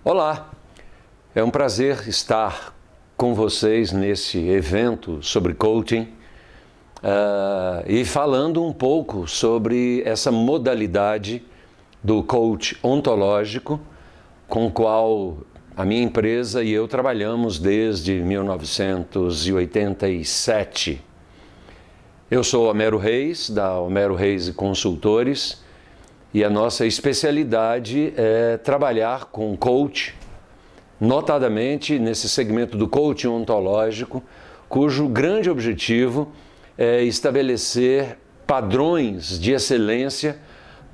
Olá, é um prazer estar com vocês nesse evento sobre coaching e falando um pouco sobre essa modalidade do coach ontológico com o qual a minha empresa e eu trabalhamos desde 1987. Eu sou Homero Reis, da Homero Reis e Consultores, e a nossa especialidade é trabalhar com coach, notadamente nesse segmento do coaching ontológico, cujo grande objetivo é estabelecer padrões de excelência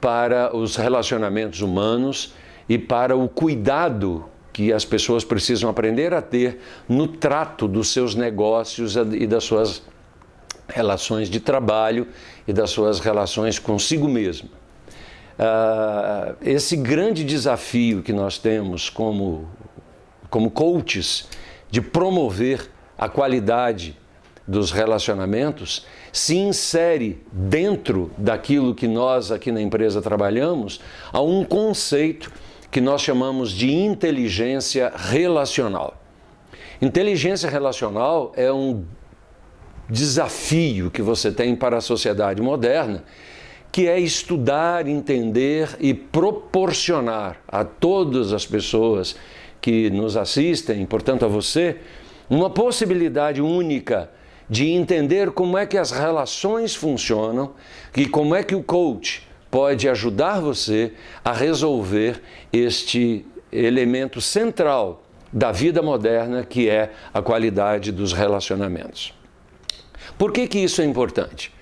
para os relacionamentos humanos e para o cuidado que as pessoas precisam aprender a ter no trato dos seus negócios e das suas relações de trabalho e das suas relações consigo mesmo. Esse grande desafio que nós temos como coaches de promover a qualidade dos relacionamentos se insere dentro daquilo que nós aqui na empresa trabalhamos a um conceito que nós chamamos de inteligência relacional. Inteligência relacional é um desafio que você tem para a sociedade moderna, que é estudar, entender e proporcionar a todas as pessoas que nos assistem, portanto a você, uma possibilidade única de entender como é que as relações funcionam e como é que o coach pode ajudar você a resolver este elemento central da vida moderna, que é a qualidade dos relacionamentos. Por que isso é importante?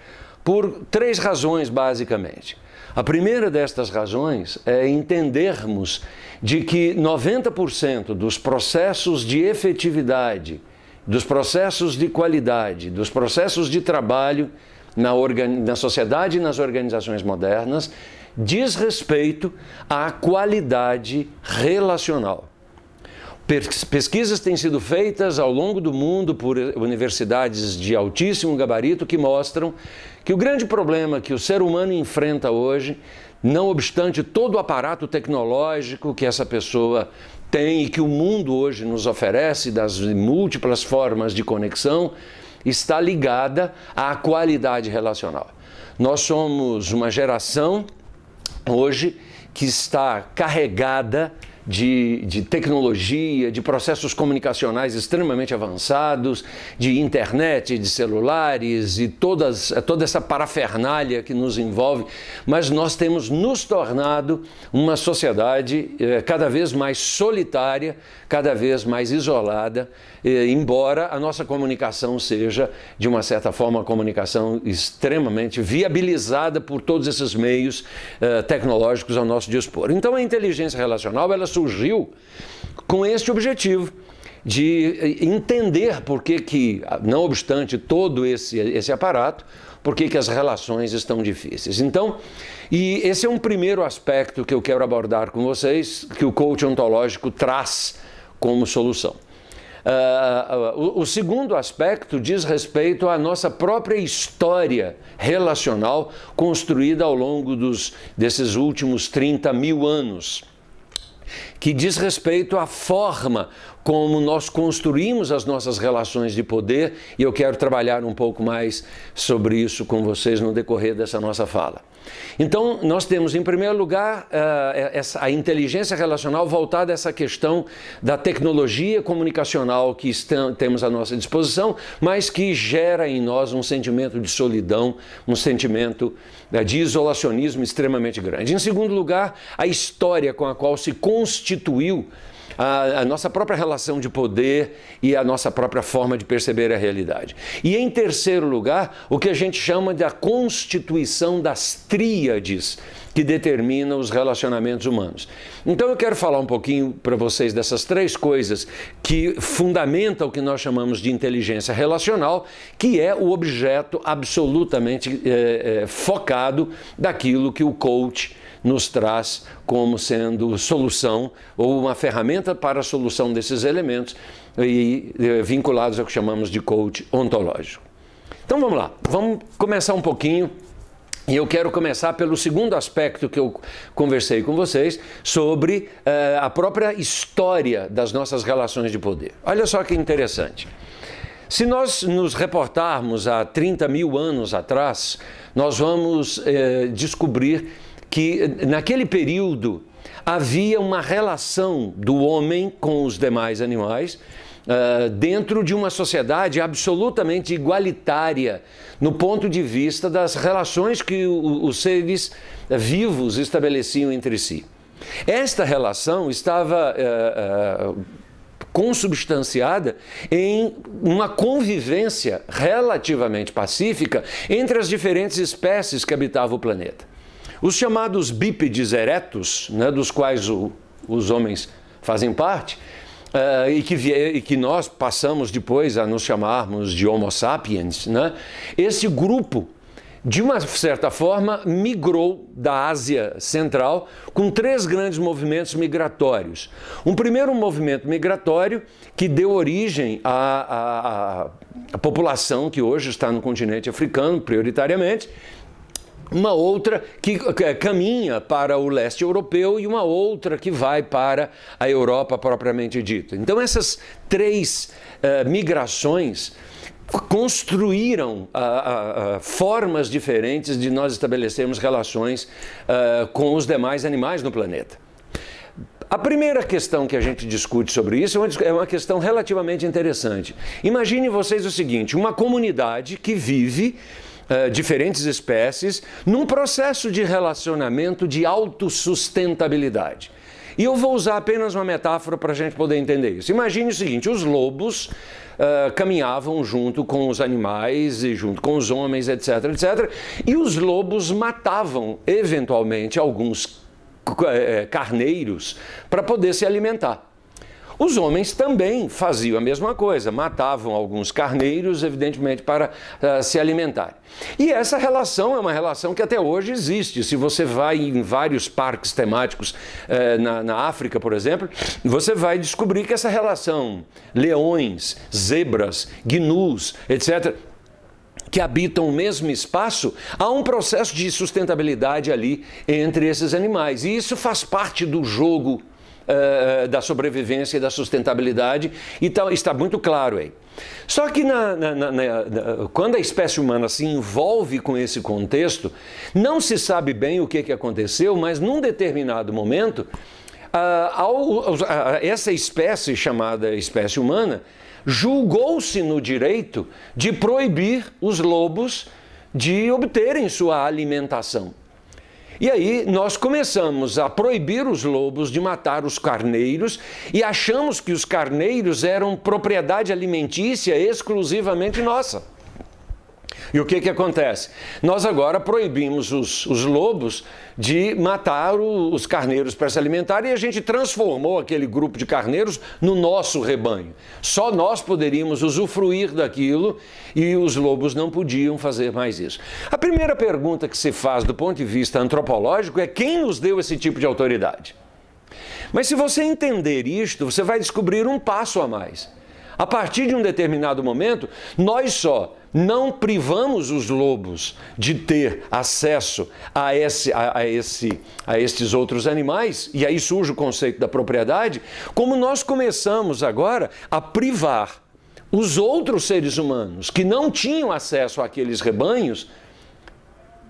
Por três razões, basicamente. A primeira destas razões é entendermos de que 90% dos processos de efetividade, dos processos de qualidade, dos processos de trabalho na sociedade e nas organizações modernas diz respeito à qualidade relacional. Pesquisas têm sido feitas ao longo do mundo por universidades de altíssimo gabarito que mostram que o grande problema que o ser humano enfrenta hoje, não obstante todo o aparato tecnológico que essa pessoa tem e que o mundo hoje nos oferece, das múltiplas formas de conexão, está ligada à qualidade relacional. Nós somos uma geração hoje que está carregada de tecnologia, de processos comunicacionais extremamente avançados, de internet, de celulares e toda essa parafernália que nos envolve, mas nós temos nos tornado uma sociedade cada vez mais solitária, cada vez mais isolada, embora a nossa comunicação seja, de uma certa forma, uma comunicação extremamente viabilizada por todos esses meios tecnológicos ao nosso dispor. Então a inteligência relacional, ela surgiu com este objetivo de entender por que, não obstante todo esse aparato, por que as relações estão difíceis. Então, e esse é um primeiro aspecto que eu quero abordar com vocês, que o coach ontológico traz como solução. O segundo aspecto diz respeito à nossa própria história relacional construída ao longo desses últimos 30 mil anos, que diz respeito à forma como nós construímos as nossas relações de poder, e eu quero trabalhar um pouco mais sobre isso com vocês no decorrer dessa nossa fala. Então, nós temos, em primeiro lugar, a inteligência relacional voltada a essa questão da tecnologia comunicacional que temos à nossa disposição, mas que gera em nós um sentimento de solidão, um sentimento de isolacionismo extremamente grande. Em segundo lugar, a história com a qual se constituiu a nossa própria relação de poder e a nossa própria forma de perceber a realidade. E em terceiro lugar, o que a gente chama da constituição das tríades que determinam os relacionamentos humanos. Então eu quero falar um pouquinho para vocês dessas três coisas que fundamentam o que nós chamamos de inteligência relacional, que é o objeto absolutamente focado daquilo que o coach nos traz como sendo solução ou uma ferramenta para a solução desses elementos e vinculados ao que chamamos de coach ontológico. Então vamos lá, vamos começar um pouquinho E eu quero começar pelo segundo aspecto que eu conversei com vocês, sobre a própria história das nossas relações de poder. Olha só que interessante. Se nós nos reportarmos a 30 mil anos atrás, nós vamos descobrir que naquele período havia uma relação do homem com os demais animais, dentro de uma sociedade absolutamente igualitária no ponto de vista das relações que os seres vivos estabeleciam entre si. Esta relação estava consubstanciada em uma convivência relativamente pacífica entre as diferentes espécies que habitavam o planeta. Os chamados bípedes erectus, né, dos quais os homens fazem parte, e que nós passamos depois a nos chamarmos de Homo sapiens, né? Esse grupo, de uma certa forma, migrou da Ásia Central com 3 grandes movimentos migratórios. Um primeiro movimento migratório que deu origem à população que hoje está no continente africano, prioritariamente, uma outra que caminha para o leste europeu e uma outra que vai para a Europa propriamente dita. Então essas 3 migrações construíram formas diferentes de nós estabelecermos relações com os demais animais no planeta. A primeira questão que a gente discute sobre isso é uma questão relativamente interessante. Imagine vocês o seguinte, uma comunidade que vive diferentes espécies num processo de relacionamento de autossustentabilidade. E eu vou usar apenas uma metáfora para a gente poder entender isso. Imagine o seguinte, os lobos caminhavam junto com os animais e junto com os homens, etc, etc, e os lobos matavam, eventualmente, alguns carneiros para poder se alimentar. Os homens também faziam a mesma coisa, matavam alguns carneiros, evidentemente, para se alimentar. E essa relação é uma relação que até hoje existe. Se você vai em vários parques temáticos na África, por exemplo, você vai descobrir que essa relação, leões, zebras, gnus, etc., que habitam o mesmo espaço, há um processo de sustentabilidade ali entre esses animais. E isso faz parte do jogo da sobrevivência e da sustentabilidade, e está muito claro aí. Só que quando a espécie humana se envolve com esse contexto, não se sabe bem o que aconteceu, mas num determinado momento, essa espécie chamada espécie humana julgou-se no direito de proibir os lobos de obterem sua alimentação. E aí nós começamos a proibir os lobos de matar os carneiros e achamos que os carneiros eram propriedade alimentícia exclusivamente nossa. E o que acontece? Nós agora proibimos os lobos de matar os carneiros para se alimentar e a gente transformou aquele grupo de carneiros no nosso rebanho. Só nós poderíamos usufruir daquilo e os lobos não podiam fazer mais isso. A primeira pergunta que se faz do ponto de vista antropológico é quem nos deu esse tipo de autoridade? Mas se você entender isto, você vai descobrir um passo a mais. A partir de um determinado momento, nós só não privamos os lobos de ter acesso a estes outros animais, e aí surge o conceito da propriedade, como nós começamos agora a privar os outros seres humanos que não tinham acesso àqueles rebanhos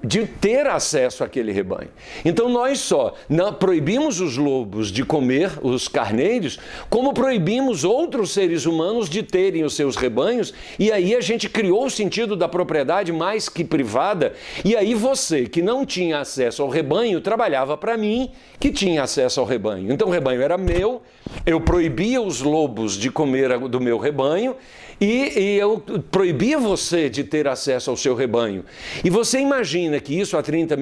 de ter acesso àquele rebanho. Então nós só não proibimos os lobos de comer os carneiros, como proibimos outros seres humanos de terem os seus rebanhos, e aí a gente criou o sentido da propriedade mais que privada, e aí você que não tinha acesso ao rebanho trabalhava para mim que tinha acesso ao rebanho. Então o rebanho era meu, eu proibia os lobos de comer do meu rebanho, e eu proibia você de ter acesso ao seu rebanho. E você imagina que isso há 30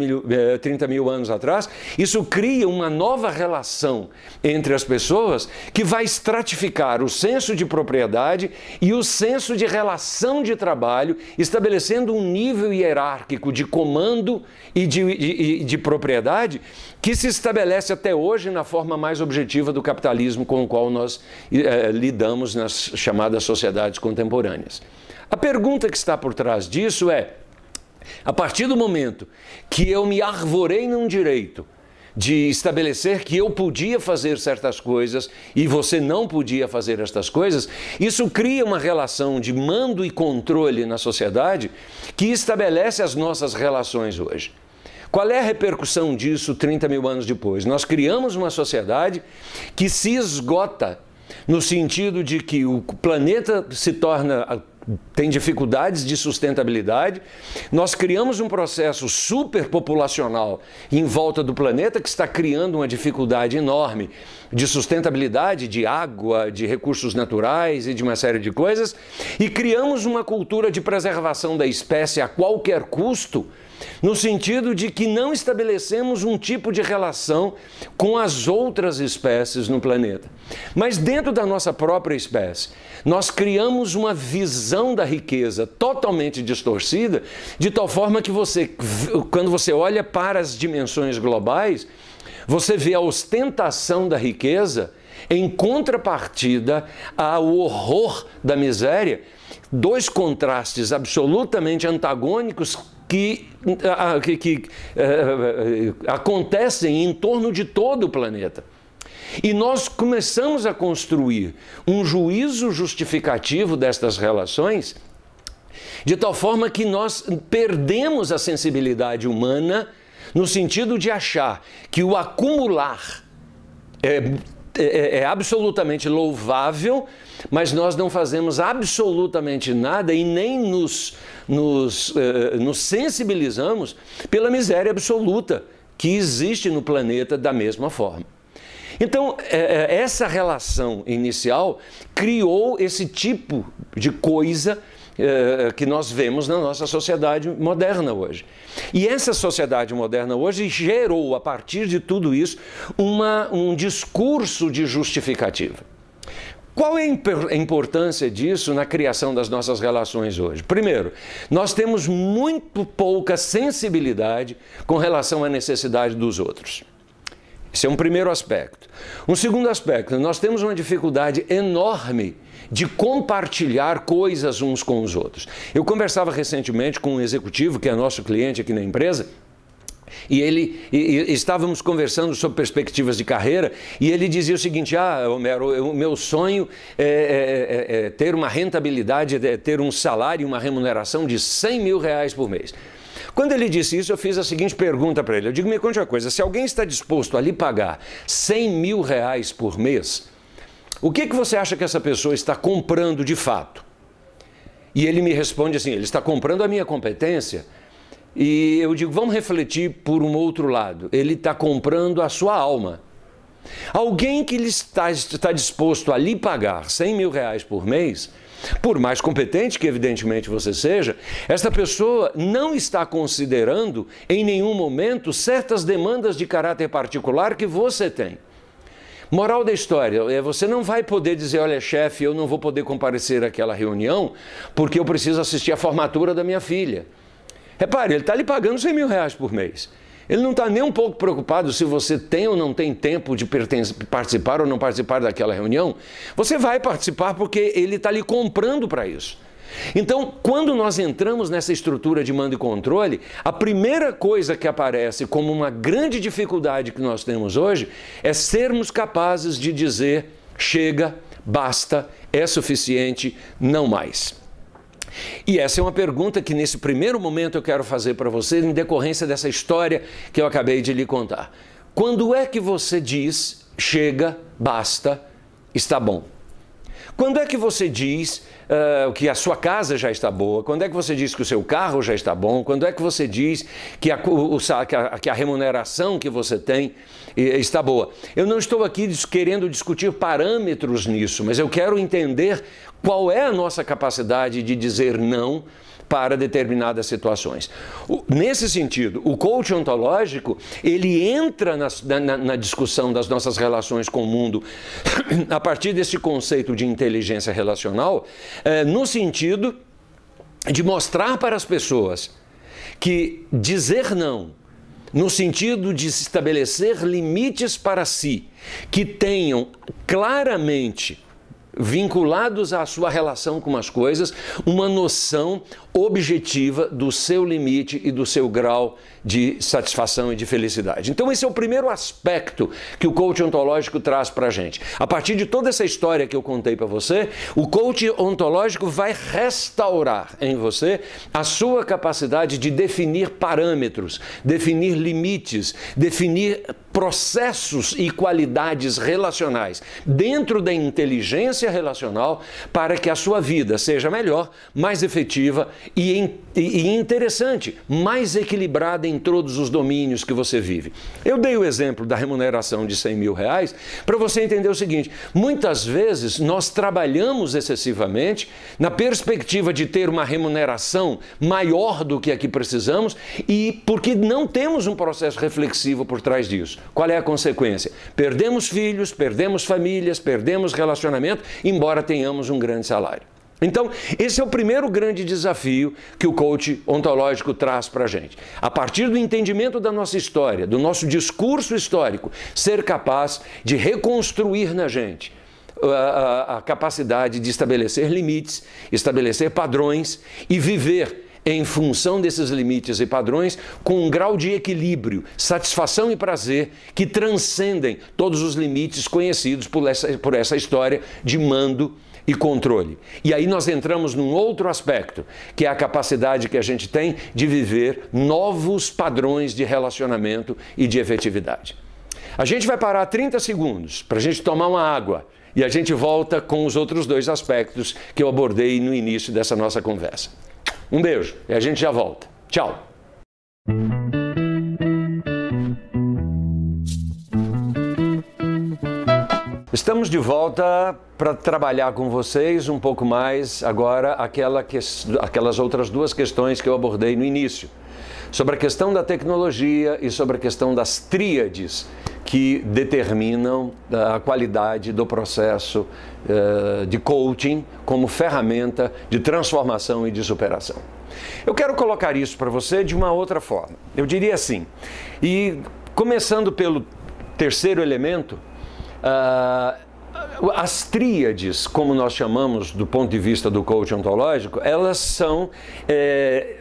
mil anos atrás, isso cria uma nova relação entre as pessoas que vai estratificar o senso de propriedade e o senso de relação de trabalho, estabelecendo um nível hierárquico de comando e de propriedade que se estabelece até hoje na forma mais objetiva do capitalismo com o qual nós lidamos nas chamadas sociedades contemporâneas. A pergunta que está por trás disso é: A partir do momento que eu me arvorei num direito de estabelecer que eu podia fazer certas coisas e você não podia fazer estas coisas, isso cria uma relação de mando e controle na sociedade que estabelece as nossas relações hoje. Qual é a repercussão disso 30 mil anos depois? Nós criamos uma sociedade que se esgota no sentido de que o planeta tem dificuldades de sustentabilidade, nós criamos um processo superpopulacional em volta do planeta que está criando uma dificuldade enorme de sustentabilidade, de água, de recursos naturais e de uma série de coisas, e criamos uma cultura de preservação da espécie a qualquer custo, no sentido de que não estabelecemos um tipo de relação com as outras espécies no planeta. Mas dentro da nossa própria espécie, nós criamos uma visão da riqueza totalmente distorcida, de tal forma que quando você olha para as dimensões globais, você vê a ostentação da riqueza em contrapartida ao horror da miséria, dois contrastes absolutamente antagônicos que acontecem em torno de todo o planeta. E nós começamos a construir um juízo justificativo destas relações, de tal forma que nós perdemos a sensibilidade humana no sentido de achar que o acumular é absolutamente louvável, mas nós não fazemos absolutamente nada e nem nos sensibilizamos pela miséria absoluta que existe no planeta da mesma forma. Então, essa relação inicial criou esse tipo de coisa que nós vemos na nossa sociedade moderna hoje. E essa sociedade moderna hoje gerou, a partir de tudo isso, um discurso de justificativa. Qual é a importância disso na criação das nossas relações hoje? Primeiro, nós temos muito pouca sensibilidade com relação à necessidade dos outros. Esse é um primeiro aspecto. Um segundo aspecto, nós temos uma dificuldade enorme de compartilhar coisas uns com os outros. Eu conversava recentemente com um executivo que é nosso cliente aqui na empresa, e estávamos conversando sobre perspectivas de carreira, e ele dizia o seguinte: Homero, o meu sonho é ter uma rentabilidade, ter um salário, uma remuneração de 100 mil reais por mês. Quando ele disse isso, eu fiz a seguinte pergunta para ele. Eu digo, me conte uma coisa, se alguém está disposto a lhe pagar 100 mil reais por mês, o que você acha que essa pessoa está comprando de fato? E ele me responde assim, ele está comprando a minha competência. E eu digo, vamos refletir por um outro lado. Ele está comprando a sua alma. Alguém que está disposto a lhe pagar 100 mil reais por mês, por mais competente que evidentemente você seja, esta pessoa não está considerando em nenhum momento certas demandas de caráter particular que você tem. Moral da história, você não vai poder dizer, olha chefe, eu não vou poder comparecer àquela reunião porque eu preciso assistir à formatura da minha filha. Repare, ele está lhe pagando 100 mil reais por mês. Ele não está nem um pouco preocupado se você tem ou não tem tempo de participar ou não participar daquela reunião. Você vai participar porque ele está lhe comprando para isso. Então, quando nós entramos nessa estrutura de mando e controle, a primeira coisa que aparece como uma grande dificuldade que nós temos hoje é sermos capazes de dizer, chega, basta, é suficiente, não mais. E essa é uma pergunta que nesse primeiro momento eu quero fazer para você em decorrência dessa história que eu acabei de lhe contar. Quando é que você diz, chega, basta, está bom? Quando é que você diz que a sua casa já está boa? Quando é que você diz que o seu carro já está bom? Quando é que você diz que a remuneração que você tem está boa? Eu não estou aqui querendo discutir parâmetros nisso, mas eu quero entender qual é a nossa capacidade de dizer não para determinadas situações. Nesse sentido, o coach ontológico, ele entra na discussão das nossas relações com o mundo a partir desse conceito de inteligência relacional, no sentido de mostrar para as pessoas que dizer não, no sentido de estabelecer limites para si, que tenham claramente vinculados à sua relação com as coisas, uma noção objetiva do seu limite e do seu grau de satisfação e de felicidade. Então esse é o primeiro aspecto que o coach ontológico traz para a gente. A partir de toda essa história que eu contei para você, o coach ontológico vai restaurar em você a sua capacidade de definir parâmetros, definir limites, definir processos e qualidades relacionais dentro da inteligência relacional para que a sua vida seja melhor, mais efetiva e interessante, mais equilibrada em todos os domínios que você vive. Eu dei o exemplo da remuneração de R$100 mil para você entender o seguinte: muitas vezes nós trabalhamos excessivamente na perspectiva de ter uma remuneração maior do que a que precisamos e porque não temos um processo reflexivo por trás disso. Qual é a consequência? Perdemos filhos, perdemos famílias, perdemos relacionamento, embora tenhamos um grande salário. Então, esse é o primeiro grande desafio que o coach ontológico traz para a gente. A partir do entendimento da nossa história, do nosso discurso histórico, ser capaz de reconstruir na gente a capacidade de estabelecer limites, estabelecer padrões e viver em função desses limites e padrões, com um grau de equilíbrio, satisfação e prazer que transcendem todos os limites conhecidos por essa história de mando e controle. E aí nós entramos num outro aspecto, que é a capacidade que a gente tem de viver novos padrões de relacionamento e de efetividade. A gente vai parar 30 segundos para a gente tomar uma água e a gente volta com os outros dois aspectos que eu abordei no início dessa nossa conversa. Um beijo e a gente já volta. Tchau! Estamos de volta para trabalhar com vocês um pouco mais agora aquelas outras duas questões que eu abordei no início. Sobre a questão da tecnologia e sobre a questão das tríades que determinam a qualidade do processo de coaching como ferramenta de transformação e de superação. Eu quero colocar isso para você de uma outra forma. Eu diria assim, e começando pelo terceiro elemento, as tríades, como nós chamamos do ponto de vista do coaching ontológico, elas são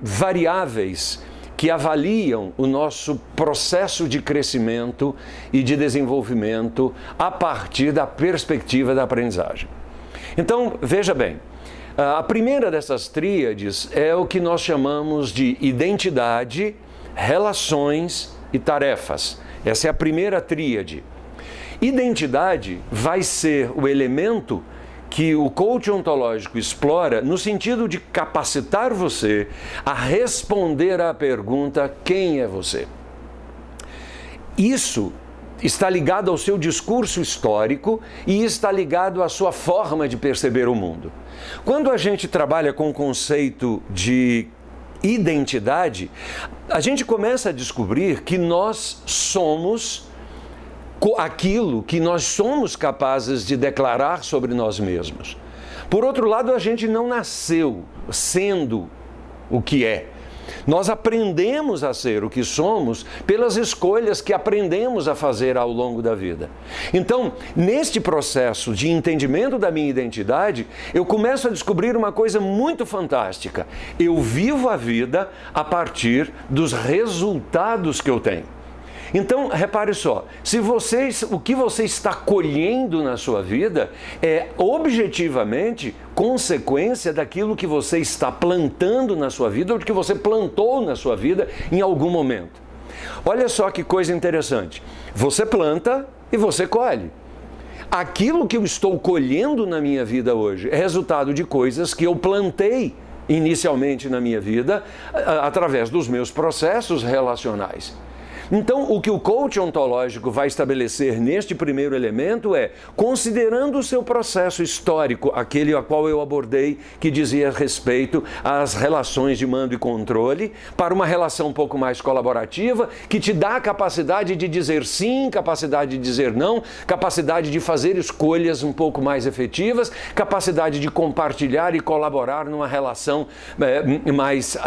variáveis que avaliam o nosso processo de crescimento e de desenvolvimento a partir da perspectiva da aprendizagem. Então, veja bem, a primeira dessas tríades é o que nós chamamos de identidade, relações e tarefas. Essa é a primeira tríade. Identidade vai ser o elemento que o coach ontológico explora no sentido de capacitar você a responder à pergunta: quem é você? Isso está ligado ao seu discurso histórico e está ligado à sua forma de perceber o mundo. Quando a gente trabalha com o conceito de identidade, a gente começa a descobrir que nós somos aquilo que nós somos capazes de declarar sobre nós mesmos. Por outro lado, a gente não nasceu sendo o que é. Nós aprendemos a ser o que somos pelas escolhas que aprendemos a fazer ao longo da vida. Então, neste processo de entendimento da minha identidade, eu começo a descobrir uma coisa muito fantástica. Eu vivo a vida a partir dos resultados que eu tenho. Então, repare só, o que você está colhendo na sua vida é objetivamente consequência daquilo que você está plantando na sua vida ou do que você plantou na sua vida em algum momento. Olha só que coisa interessante. Você planta e você colhe. Aquilo que eu estou colhendo na minha vida hoje é resultado de coisas que eu plantei inicialmente na minha vida através dos meus processos relacionais. Então, o que o coach ontológico vai estabelecer neste primeiro elemento é, considerando o seu processo histórico, aquele a qual eu abordei, que dizia respeito às relações de mando e controle, para uma relação um pouco mais colaborativa, que te dá a capacidade de dizer sim, capacidade de dizer não, capacidade de fazer escolhas um pouco mais efetivas, capacidade de compartilhar e colaborar numa relação mais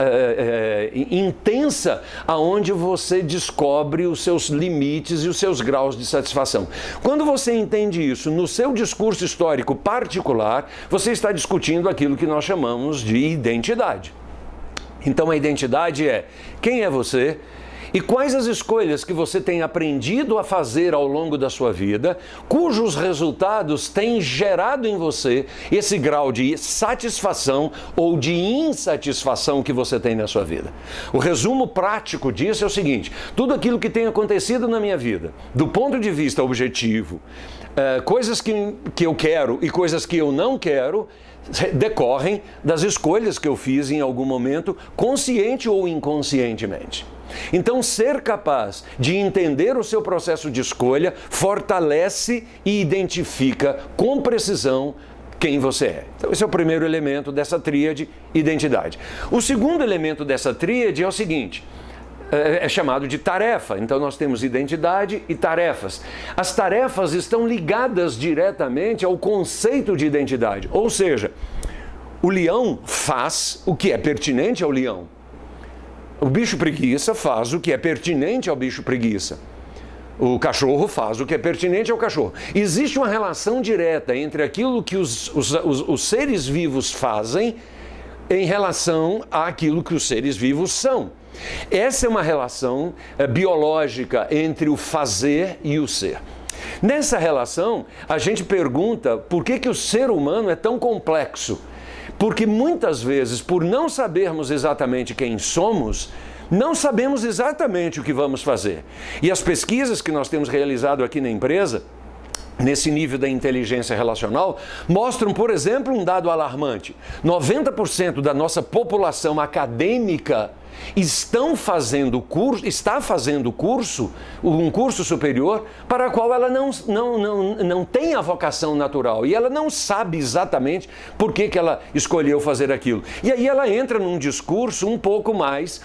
intensa, aonde você descobre descobre os seus limites e os seus graus de satisfação. Quando você entende isso no seu discurso histórico particular, você está discutindo aquilo que nós chamamos de identidade. Então a identidade é quem é você e quais as escolhas que você tem aprendido a fazer ao longo da sua vida, cujos resultados têm gerado em você esse grau de satisfação ou de insatisfação que você tem na sua vida. O resumo prático disso é o seguinte: tudo aquilo que tem acontecido na minha vida, do ponto de vista objetivo, coisas que eu quero e coisas que eu não quero, decorrem das escolhas que eu fiz em algum momento, consciente ou inconscientemente. Então, ser capaz de entender o seu processo de escolha fortalece e identifica com precisão quem você é. Então, esse é o primeiro elemento dessa tríade, identidade. O segundo elemento dessa tríade é o seguinte: é chamado de tarefa. Então nós temos identidade e tarefas. As tarefas estão ligadas diretamente ao conceito de identidade. Ou seja, o leão faz o que é pertinente ao leão. O bicho preguiça faz o que é pertinente ao bicho preguiça. O cachorro faz o que é pertinente ao cachorro. Existe uma relação direta entre aquilo que os seres vivos fazem em relação àquilo que os seres vivos são. Essa é uma relação biológica entre o fazer e o ser. Nessa relação, a gente pergunta por que o ser humano é tão complexo. Porque muitas vezes, por não sabermos exatamente quem somos, não sabemos exatamente o que vamos fazer. E as pesquisas que nós temos realizado aqui na empresa, nesse nível da inteligência relacional, mostram, por exemplo, um dado alarmante. 90% da nossa população acadêmica está fazendo um curso superior para o qual ela não tem a vocação natural e ela não sabe exatamente por que ela escolheu fazer aquilo. E aí ela entra num discurso um pouco mais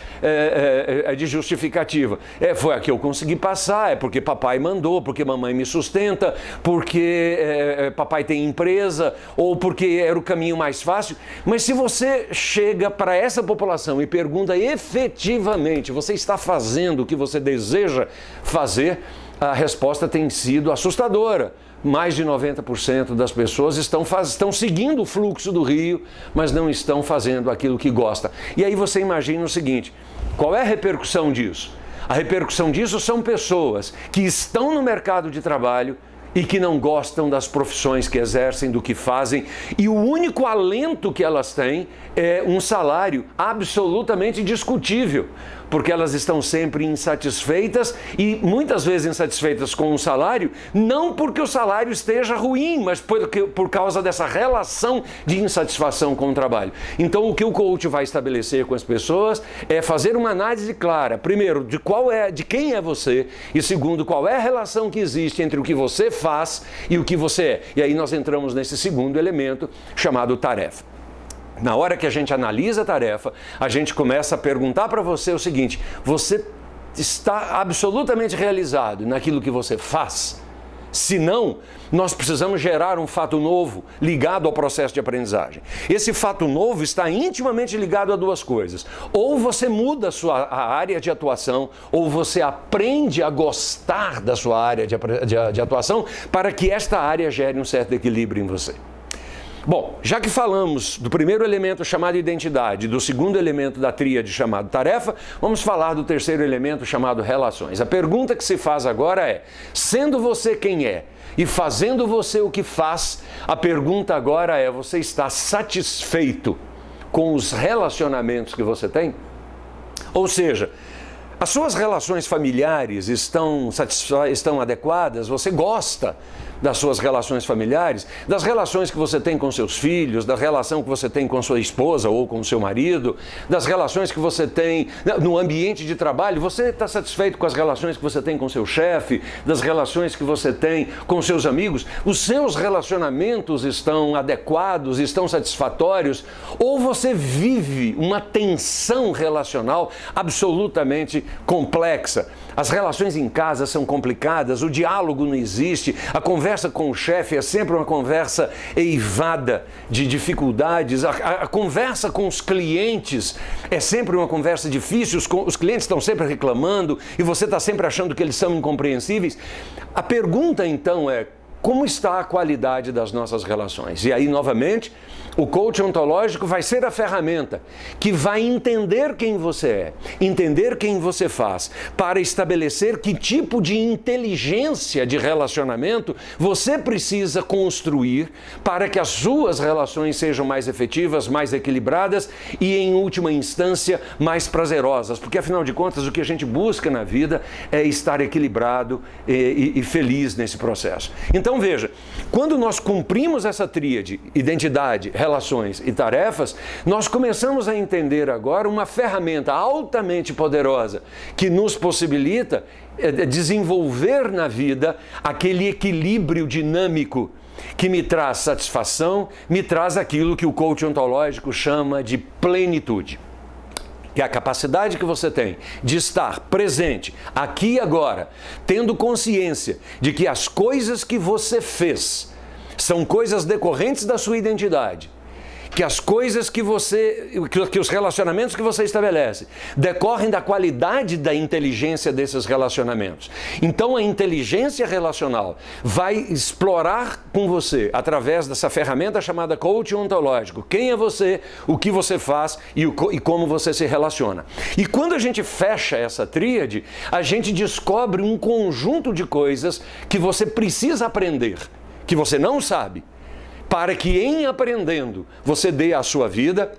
de justificativa. Foi a que eu consegui passar, é porque papai mandou, porque mamãe me sustenta, porque papai tem empresa, ou porque era o caminho mais fácil. Mas se você chega para essa população e pergunta efetivamente, você está fazendo o que você deseja fazer, a resposta tem sido assustadora. Mais de 90% das pessoas estão seguindo o fluxo do rio, mas não estão fazendo aquilo que gosta. E aí você imagina o seguinte: qual é a repercussão disso? A repercussão disso são pessoas que estão no mercado de trabalho e que não gostam das profissões que exercem, do que fazem, e o único alento que elas têm é um salário absolutamente discutível, porque elas estão sempre insatisfeitas e muitas vezes insatisfeitas com o salário, não porque o salário esteja ruim, mas por causa dessa relação de insatisfação com o trabalho. Então o que o coach vai estabelecer com as pessoas é fazer uma análise clara, primeiro, de quem é você, e segundo, qual é a relação que existe entre o que você faz e o que você é. E aí nós entramos nesse segundo elemento chamado tarefa. Na hora que a gente analisa a tarefa, a gente começa a perguntar para você o seguinte: você está absolutamente realizado naquilo que você faz? Se não, nós precisamos gerar um fato novo ligado ao processo de aprendizagem. Esse fato novo está intimamente ligado a duas coisas. Ou você muda a área de atuação, ou você aprende a gostar da sua área de atuação para que esta área gere um certo equilíbrio em você. Bom, já que falamos do primeiro elemento chamado identidade, do segundo elemento da tríade chamado tarefa, vamos falar do terceiro elemento chamado relações. A pergunta que se faz agora é: sendo você quem é e fazendo você o que faz, a pergunta agora é: você está satisfeito com os relacionamentos que você tem? Ou seja, as suas relações familiares estão adequadas? Você gosta das suas relações familiares, das relações que você tem com seus filhos, da relação que você tem com sua esposa ou com seu marido, das relações que você tem no ambiente de trabalho? Você está satisfeito com as relações que você tem com seu chefe, das relações que você tem com seus amigos? Os seus relacionamentos estão adequados, estão satisfatórios? Ou você vive uma tensão relacional absolutamente complexa? As relações em casa são complicadas, o diálogo não existe, a conversa com o chefe é sempre uma conversa eivada de dificuldades, a conversa com os clientes é sempre uma conversa difícil, os clientes estão sempre reclamando e você está sempre achando que eles são incompreensíveis. A pergunta então é: como está a qualidade das nossas relações? E aí, novamente, o coach ontológico vai ser a ferramenta que vai entender quem você é, entender quem você faz, para estabelecer que tipo de inteligência de relacionamento você precisa construir para que as suas relações sejam mais efetivas, mais equilibradas e, em última instância, mais prazerosas. Porque, afinal de contas, o que a gente busca na vida é estar equilibrado e feliz nesse processo. Então, veja, quando nós cumprimos essa tríade, identidade, relações e tarefas, nós começamos a entender agora uma ferramenta altamente poderosa que nos possibilita desenvolver na vida aquele equilíbrio dinâmico que me traz satisfação, me traz aquilo que o coach ontológico chama de plenitude. Que é a capacidade que você tem de estar presente, aqui e agora, tendo consciência de que as coisas que você fez são coisas decorrentes da sua identidade, que as coisas que os relacionamentos que você estabelece decorrem da qualidade da inteligência desses relacionamentos. Então a inteligência relacional vai explorar com você, através dessa ferramenta chamada coaching ontológico, quem é você, o que você faz e como você se relaciona. E quando a gente fecha essa tríade, a gente descobre um conjunto de coisas que você precisa aprender, que você não sabe, para que em aprendendo você dê à sua vida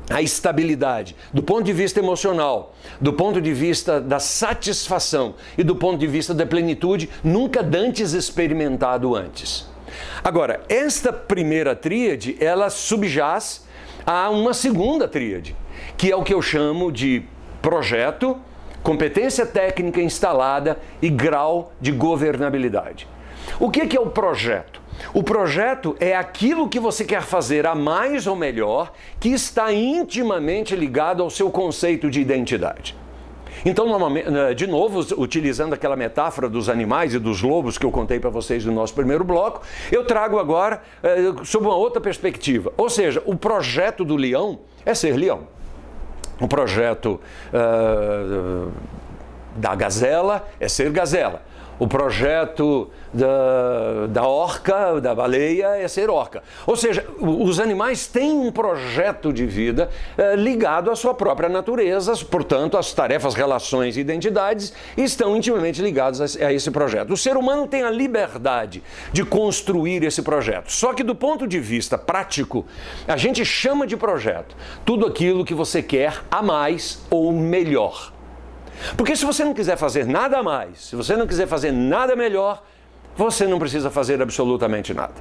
a estabilidade do ponto de vista emocional, do ponto de vista da satisfação e do ponto de vista da plenitude nunca dantes experimentado antes. Agora, esta primeira tríade, ela subjaz a uma segunda tríade, que é o que eu chamo de projeto, competência técnica instalada e grau de governabilidade. O que é o projeto? O projeto é aquilo que você quer fazer a mais ou melhor, que está intimamente ligado ao seu conceito de identidade. Então, normalmente, de novo, utilizando aquela metáfora dos animais e dos lobos que eu contei para vocês no nosso primeiro bloco, eu trago agora sob uma outra perspectiva. Ou seja, o projeto do leão é ser leão. O projeto da gazela é ser gazela. O projeto da orca, da baleia, é ser orca. Ou seja, os animais têm um projeto de vida ligado à sua própria natureza, portanto, as tarefas, relações e identidades estão intimamente ligadas a esse projeto. O ser humano tem a liberdade de construir esse projeto. Só que do ponto de vista prático, a gente chama de projeto tudo aquilo que você quer a mais ou melhor. Porque se você não quiser fazer nada a mais, se você não quiser fazer nada melhor, você não precisa fazer absolutamente nada.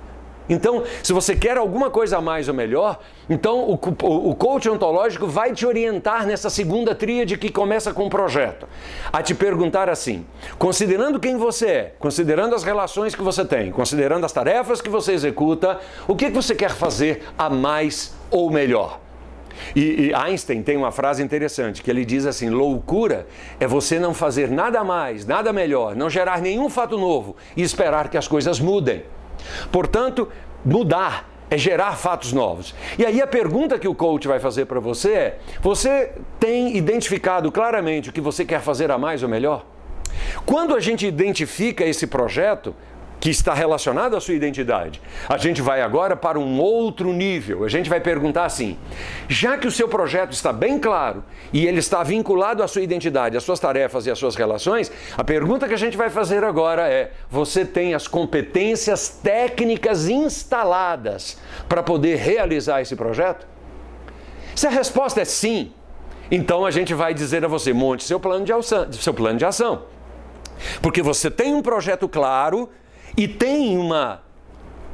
Então, se você quer alguma coisa a mais ou melhor, então o coach ontológico vai te orientar nessa segunda tríade que começa com o projeto, a te perguntar assim: considerando quem você é, considerando as relações que você tem, considerando as tarefas que você executa, o que você quer fazer a mais ou melhor? E Einstein tem uma frase interessante, que ele diz assim: loucura é você não fazer nada mais, nada melhor, não gerar nenhum fato novo e esperar que as coisas mudem. Portanto, mudar é gerar fatos novos. E aí a pergunta que o coach vai fazer para você é: você tem identificado claramente o que você quer fazer a mais ou melhor? Quando a gente identifica esse projeto, que está relacionado à sua identidade, a gente vai agora para um outro nível. A gente vai perguntar assim: já que o seu projeto está bem claro e ele está vinculado à sua identidade, às suas tarefas e às suas relações, a pergunta que a gente vai fazer agora é: você tem as competências técnicas instaladas para poder realizar esse projeto? Se a resposta é sim, então a gente vai dizer a você: monte seu plano de ação. Porque você tem um projeto claro e tem uma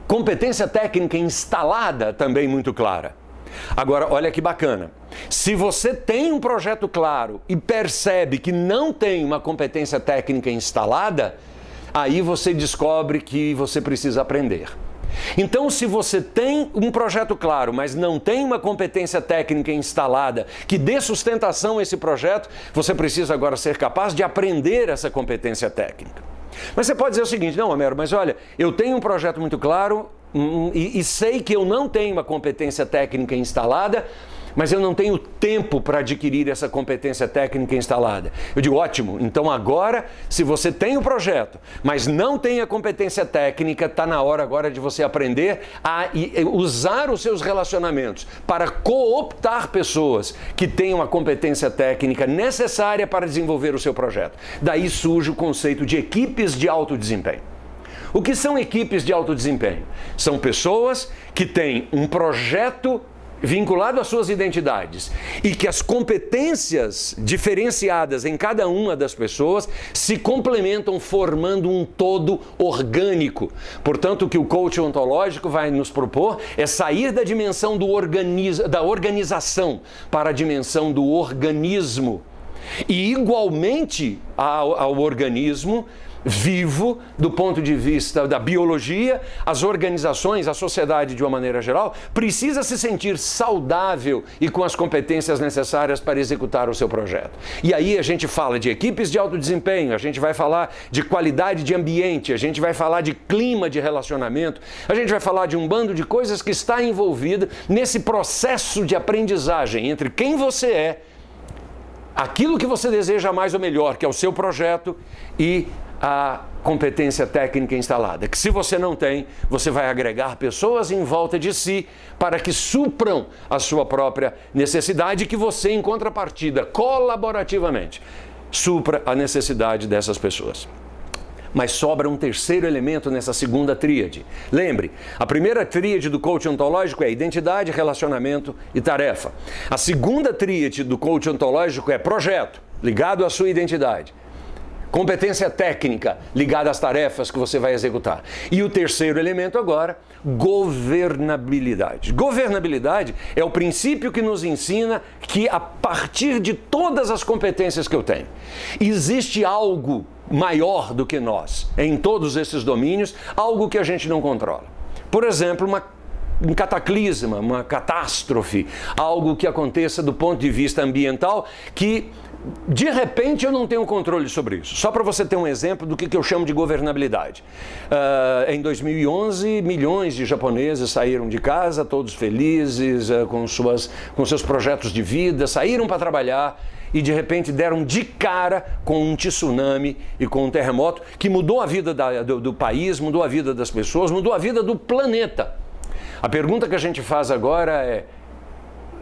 competência técnica instalada também muito clara. Agora, olha que bacana. Se você tem um projeto claro e percebe que não tem uma competência técnica instalada, aí você descobre que você precisa aprender. Então, se você tem um projeto claro, mas não tem uma competência técnica instalada que dê sustentação a esse projeto, você precisa agora ser capaz de aprender essa competência técnica. Mas você pode dizer o seguinte: não, Homero, mas olha, eu tenho um projeto muito claro e sei que eu não tenho uma competência técnica instalada, mas eu não tenho tempo para adquirir essa competência técnica instalada. Eu digo, ótimo, então agora, se você tem o projeto, mas não tem a competência técnica, está na hora agora de você aprender a usar os seus relacionamentos para cooptar pessoas que tenham a competência técnica necessária para desenvolver o seu projeto. Daí surge o conceito de equipes de alto desempenho. O que são equipes de alto desempenho? São pessoas que têm um projeto vinculado às suas identidades e que as competências diferenciadas em cada uma das pessoas se complementam formando um todo orgânico. Portanto, o que o coach ontológico vai nos propor é sair da dimensão da organização para a dimensão do organismo. E igualmente ao organismo vivo, do ponto de vista da biologia, as organizações, a sociedade de uma maneira geral, precisa se sentir saudável e com as competências necessárias para executar o seu projeto. E aí a gente fala de equipes de alto desempenho, a gente vai falar de qualidade de ambiente, a gente vai falar de clima de relacionamento, a gente vai falar de um bando de coisas que está envolvida nesse processo de aprendizagem entre quem você é, aquilo que você deseja mais ou melhor, que é o seu projeto, e a competência técnica instalada, que se você não tem, você vai agregar pessoas em volta de si para que supram a sua própria necessidade, que você, em contrapartida, colaborativamente, supra a necessidade dessas pessoas. Mas sobra um terceiro elemento nessa segunda tríade. Lembre, a primeira tríade do coach ontológico é identidade, relacionamento e tarefa. A segunda tríade do coach ontológico é projeto, ligado à sua identidade. Competência técnica ligada às tarefas que você vai executar. E o terceiro elemento agora, governabilidade. Governabilidade é o princípio que nos ensina que a partir de todas as competências que eu tenho, existe algo maior do que nós, em todos esses domínios, algo que a gente não controla. Por exemplo, um cataclisma, uma catástrofe, algo que aconteça do ponto de vista ambiental que de repente eu não tenho controle sobre isso. Só para você ter um exemplo do que eu chamo de governabilidade. Em 2011, milhões de japoneses saíram de casa, todos felizes, com seus projetos de vida, saíram para trabalhar e de repente deram de cara com um tsunami e com um terremoto que mudou a vida do país, mudou a vida das pessoas, mudou a vida do planeta. A pergunta que a gente faz agora é: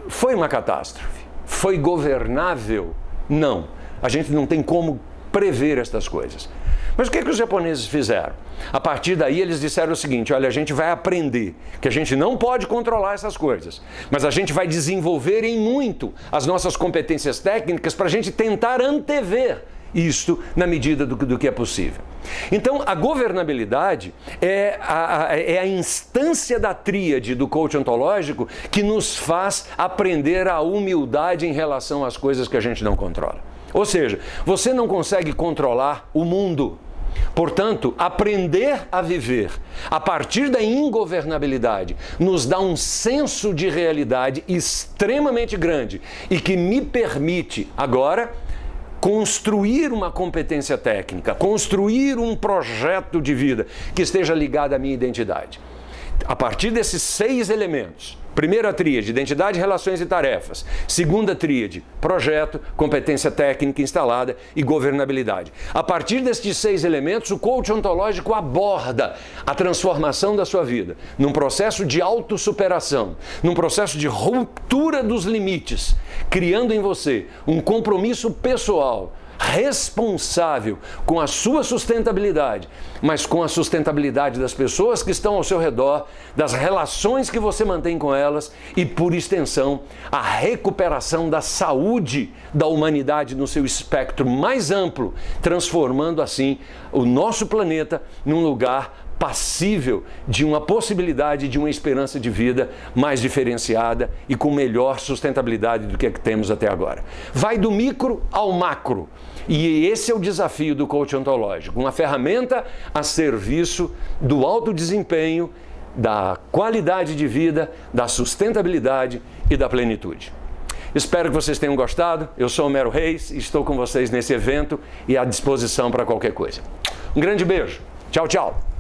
foi uma catástrofe? Foi governável? Não, a gente não tem como prever estas coisas. Mas o que os japoneses fizeram? A partir daí eles disseram o seguinte: olha, a gente vai aprender que a gente não pode controlar essas coisas, mas a gente vai desenvolver em muito as nossas competências técnicas para a gente tentar antever isto na medida do que é possível. Então, a governabilidade é a instância da tríade do coach ontológico que nos faz aprender a humildade em relação às coisas que a gente não controla. Ou seja, você não consegue controlar o mundo. Portanto, aprender a viver a partir da ingovernabilidade nos dá um senso de realidade extremamente grande e que me permite agora construir uma competência técnica, construir um projeto de vida que esteja ligado à minha identidade. A partir desses 6 elementos, primeira tríade, identidade, relações e tarefas. Segunda tríade, projeto, competência técnica instalada e governabilidade. A partir destes 6 elementos, o coach ontológico aborda a transformação da sua vida num processo de autossuperação, num processo de ruptura dos limites, criando em você um compromisso pessoal, responsável com a sua sustentabilidade, mas com a sustentabilidade das pessoas que estão ao seu redor, das relações que você mantém com elas e, por extensão, a recuperação da saúde da humanidade no seu espectro mais amplo, transformando assim o nosso planeta num lugar passível de uma possibilidade de uma esperança de vida mais diferenciada e com melhor sustentabilidade do que temos até agora. Vai do micro ao macro. E esse é o desafio do coach ontológico, uma ferramenta a serviço do alto desempenho da qualidade de vida, da sustentabilidade e da plenitude. Espero que vocês tenham gostado. Eu sou Homero Reis, estou com vocês nesse evento e à disposição para qualquer coisa. Um grande beijo. Tchau, tchau.